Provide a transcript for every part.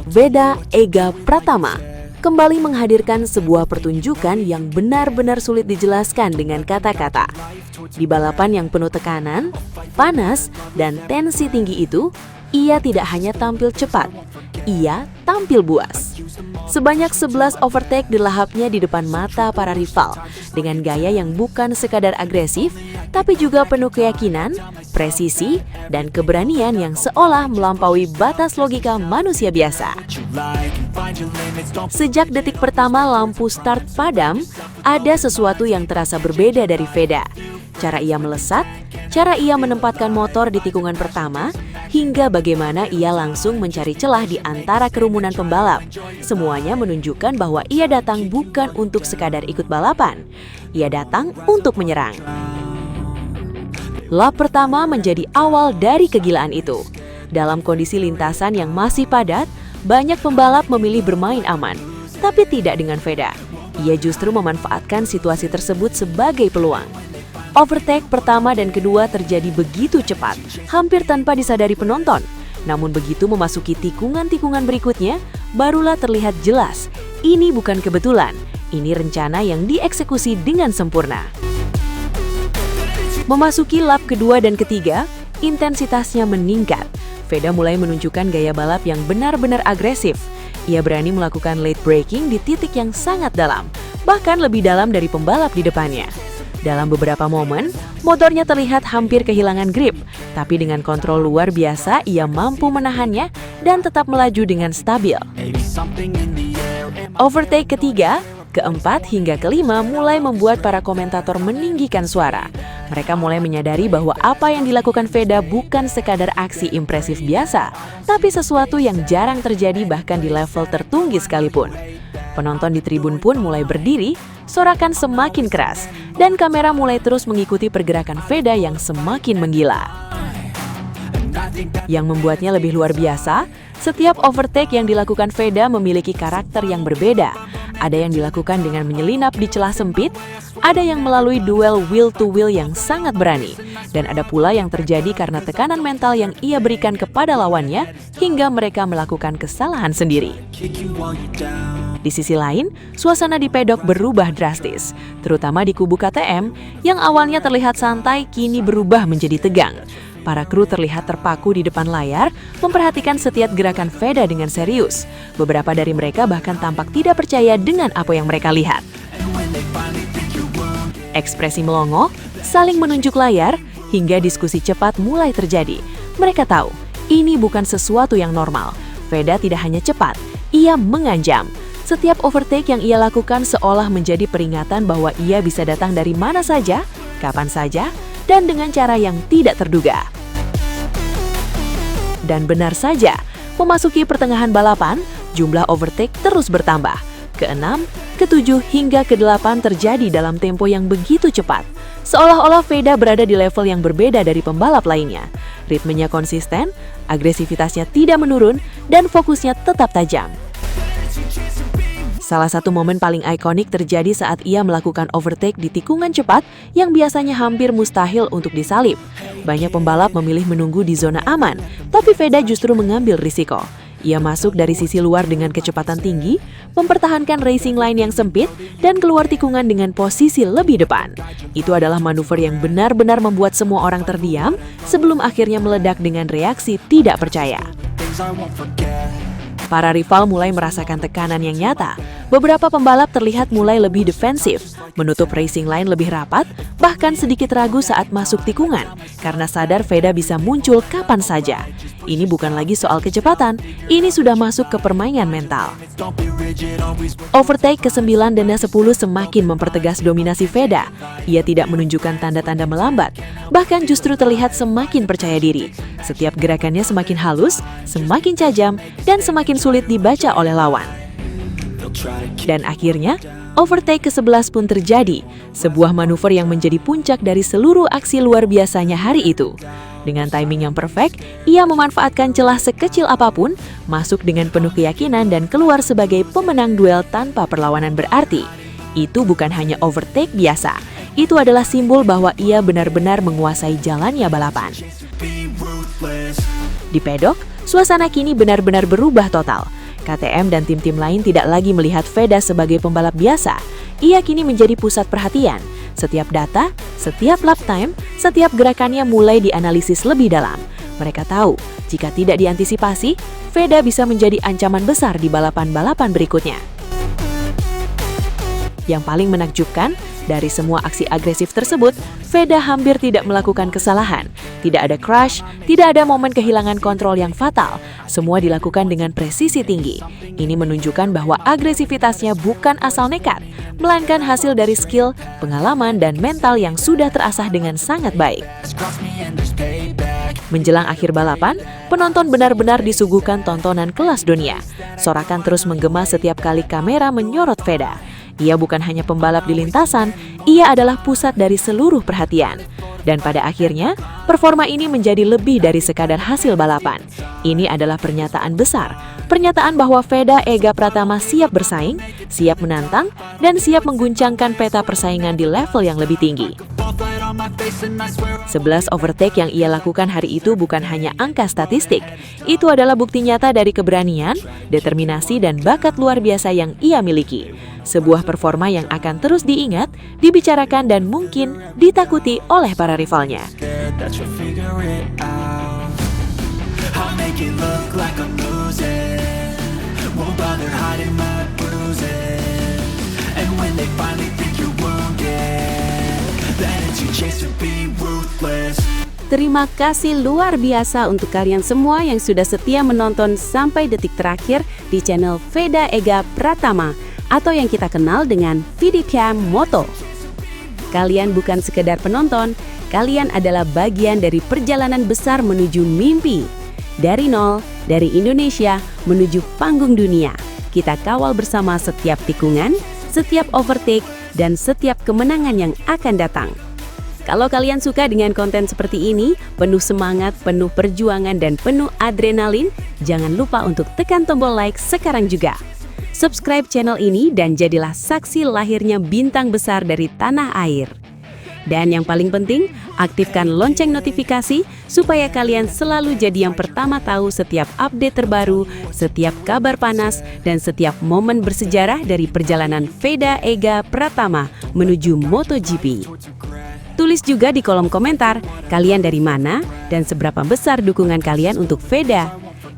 Veda Ega Pratama kembali menghadirkan sebuah pertunjukan yang benar-benar sulit dijelaskan dengan kata-kata. Di balapan yang penuh tekanan, panas, dan tensi tinggi itu, ia tidak hanya tampil cepat, ia tampil buas. Sebanyak 11 overtake dilahapnya di depan mata para rival dengan gaya yang bukan sekadar agresif, tapi juga penuh keyakinan, presisi, dan keberanian yang seolah melampaui batas logika manusia biasa. Sejak detik pertama lampu start padam, ada sesuatu yang terasa berbeda dari Veda. Cara ia melesat, cara ia menempatkan motor di tikungan pertama, hingga bagaimana ia langsung mencari celah di antara kerumunan pembalap. Semuanya menunjukkan bahwa ia datang bukan untuk sekadar ikut balapan. Ia datang untuk menyerang. Lap pertama menjadi awal dari kegilaan itu. Dalam kondisi lintasan yang masih padat, banyak pembalap memilih bermain aman, tapi tidak dengan Veda. Ia justru memanfaatkan situasi tersebut sebagai peluang. Overtake pertama dan kedua terjadi begitu cepat, hampir tanpa disadari penonton. Namun begitu memasuki tikungan-tikungan berikutnya, barulah terlihat jelas, ini bukan kebetulan, ini rencana yang dieksekusi dengan sempurna. Memasuki lap kedua dan ketiga, intensitasnya meningkat. Veda mulai menunjukkan gaya balap yang benar-benar agresif. Ia berani melakukan late braking di titik yang sangat dalam, bahkan lebih dalam dari pembalap di depannya. Dalam beberapa momen, motornya terlihat hampir kehilangan grip, tapi dengan kontrol luar biasa ia mampu menahannya dan tetap melaju dengan stabil. Overtake ketiga, keempat hingga kelima mulai membuat para komentator meninggikan suara. Mereka mulai menyadari bahwa apa yang dilakukan Veda bukan sekadar aksi impresif biasa, tapi sesuatu yang jarang terjadi bahkan di level tertinggi sekalipun. Penonton di tribun pun mulai berdiri, sorakan semakin keras, dan kamera mulai terus mengikuti pergerakan Veda yang semakin menggila. Yang membuatnya lebih luar biasa, setiap overtake yang dilakukan Veda memiliki karakter yang berbeda. Ada yang dilakukan dengan menyelinap di celah sempit, ada yang melalui duel wheel-to-wheel yang sangat berani, dan ada pula yang terjadi karena tekanan mental yang ia berikan kepada lawannya hingga mereka melakukan kesalahan sendiri. Di sisi lain, suasana di pedok berubah drastis, terutama di kubu KTM yang awalnya terlihat santai kini berubah menjadi tegang. Para kru terlihat terpaku di depan layar, memperhatikan setiap gerakan Veda dengan serius. Beberapa dari mereka bahkan tampak tidak percaya dengan apa yang mereka lihat. Ekspresi melongo, saling menunjuk layar, hingga diskusi cepat mulai terjadi. Mereka tahu, ini bukan sesuatu yang normal. Veda tidak hanya cepat, ia mengancam. Setiap overtake yang ia lakukan seolah menjadi peringatan bahwa ia bisa datang dari mana saja, kapan saja, dan dengan cara yang tidak terduga. Dan benar saja, memasuki pertengahan balapan, jumlah overtake terus bertambah. Ke-6, ke-7 hingga ke-8 terjadi dalam tempo yang begitu cepat. Seolah-olah Veda berada di level yang berbeda dari pembalap lainnya. Ritmenya konsisten, agresivitasnya tidak menurun, dan fokusnya tetap tajam. Salah satu momen paling ikonik terjadi saat ia melakukan overtake di tikungan cepat yang biasanya hampir mustahil untuk disalip. Banyak pembalap memilih menunggu di zona aman, tapi Veda justru mengambil risiko. Ia masuk dari sisi luar dengan kecepatan tinggi, mempertahankan racing line yang sempit, dan keluar tikungan dengan posisi lebih depan. Itu adalah manuver yang benar-benar membuat semua orang terdiam sebelum akhirnya meledak dengan reaksi tidak percaya. Para rival mulai merasakan tekanan yang nyata. Beberapa pembalap terlihat mulai lebih defensif, menutup racing line lebih rapat, bahkan sedikit ragu saat masuk tikungan, karena sadar Veda bisa muncul kapan saja. Ini bukan lagi soal kecepatan, ini sudah masuk ke permainan mental. Overtake ke-9 dan ke-10 semakin mempertegas dominasi Veda. Ia tidak menunjukkan tanda-tanda melambat, bahkan justru terlihat semakin percaya diri. Setiap gerakannya semakin halus, semakin tajam, dan semakin sulit dibaca oleh lawan. Dan akhirnya, overtake ke-11 pun terjadi, sebuah manuver yang menjadi puncak dari seluruh aksi luar biasanya hari itu. Dengan timing yang perfect, ia memanfaatkan celah sekecil apapun, masuk dengan penuh keyakinan dan keluar sebagai pemenang duel tanpa perlawanan berarti. Itu bukan hanya overtake biasa, itu adalah simbol bahwa ia benar-benar menguasai jalannya balapan. Di pedok, suasana kini benar-benar berubah total. KTM dan tim-tim lain tidak lagi melihat Veda sebagai pembalap biasa. Ia kini menjadi pusat perhatian. Setiap data, setiap lap time, setiap gerakannya mulai dianalisis lebih dalam. Mereka tahu, jika tidak diantisipasi, Veda bisa menjadi ancaman besar di balapan-balapan berikutnya. Yang paling menakjubkan, dari semua aksi agresif tersebut, Veda hampir tidak melakukan kesalahan. Tidak ada crash, tidak ada momen kehilangan kontrol yang fatal. Semua dilakukan dengan presisi tinggi. Ini menunjukkan bahwa agresivitasnya bukan asal nekat, melainkan hasil dari skill, pengalaman, dan mental yang sudah terasah dengan sangat baik. Menjelang akhir balapan, penonton benar-benar disuguhkan tontonan kelas dunia. Sorakan terus menggema setiap kali kamera menyorot Veda. Ia bukan hanya pembalap di lintasan, ia adalah pusat dari seluruh perhatian. Dan pada akhirnya, performa ini menjadi lebih dari sekadar hasil balapan. Ini adalah pernyataan besar, pernyataan bahwa Veda Ega Pratama siap bersaing, siap menantang, dan siap mengguncangkan peta persaingan di level yang lebih tinggi. 11 overtake yang ia lakukan hari itu bukan hanya angka statistik, itu adalah bukti nyata dari keberanian, determinasi, dan bakat luar biasa yang ia miliki. Sebuah performa yang akan terus diingat, dibicarakan, dan mungkin ditakuti oleh para rivalnya. Terima kasih luar biasa untuk kalian semua yang sudah setia menonton sampai detik terakhir di channel Veda Ega Pratama atau yang kita kenal dengan VDPM Moto. Kalian bukan sekedar penonton, kalian adalah bagian dari perjalanan besar menuju mimpi. Dari nol, dari Indonesia menuju panggung dunia. Kita kawal bersama setiap tikungan, setiap overtake, dan setiap kemenangan yang akan datang. Kalau kalian suka dengan konten seperti ini, penuh semangat, penuh perjuangan, dan penuh adrenalin, jangan lupa untuk tekan tombol like sekarang juga. Subscribe channel ini dan jadilah saksi lahirnya bintang besar dari tanah air. Dan yang paling penting, aktifkan lonceng notifikasi supaya kalian selalu jadi yang pertama tahu setiap update terbaru, setiap kabar panas, dan setiap momen bersejarah dari perjalanan Veda Ega Pratama menuju MotoGP. Tulis juga di kolom komentar, kalian dari mana dan seberapa besar dukungan kalian untuk Veda.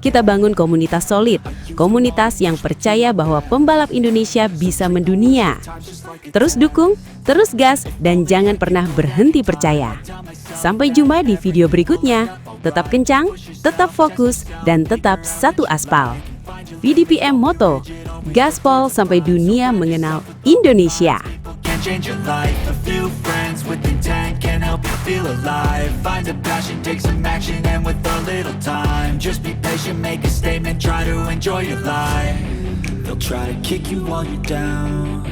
Kita bangun komunitas solid, komunitas yang percaya bahwa pembalap Indonesia bisa mendunia. Terus dukung, terus gas, dan jangan pernah berhenti percaya. Sampai jumpa di video berikutnya. Tetap kencang, tetap fokus, dan tetap satu aspal. VDPM Moto, gaspol sampai dunia mengenal Indonesia. Change your life, a few friends with intent can help you feel alive. Find a passion, take some action, and with a little time, just be patient, make a statement, try to enjoy your life. They'll try to kick you while you're down,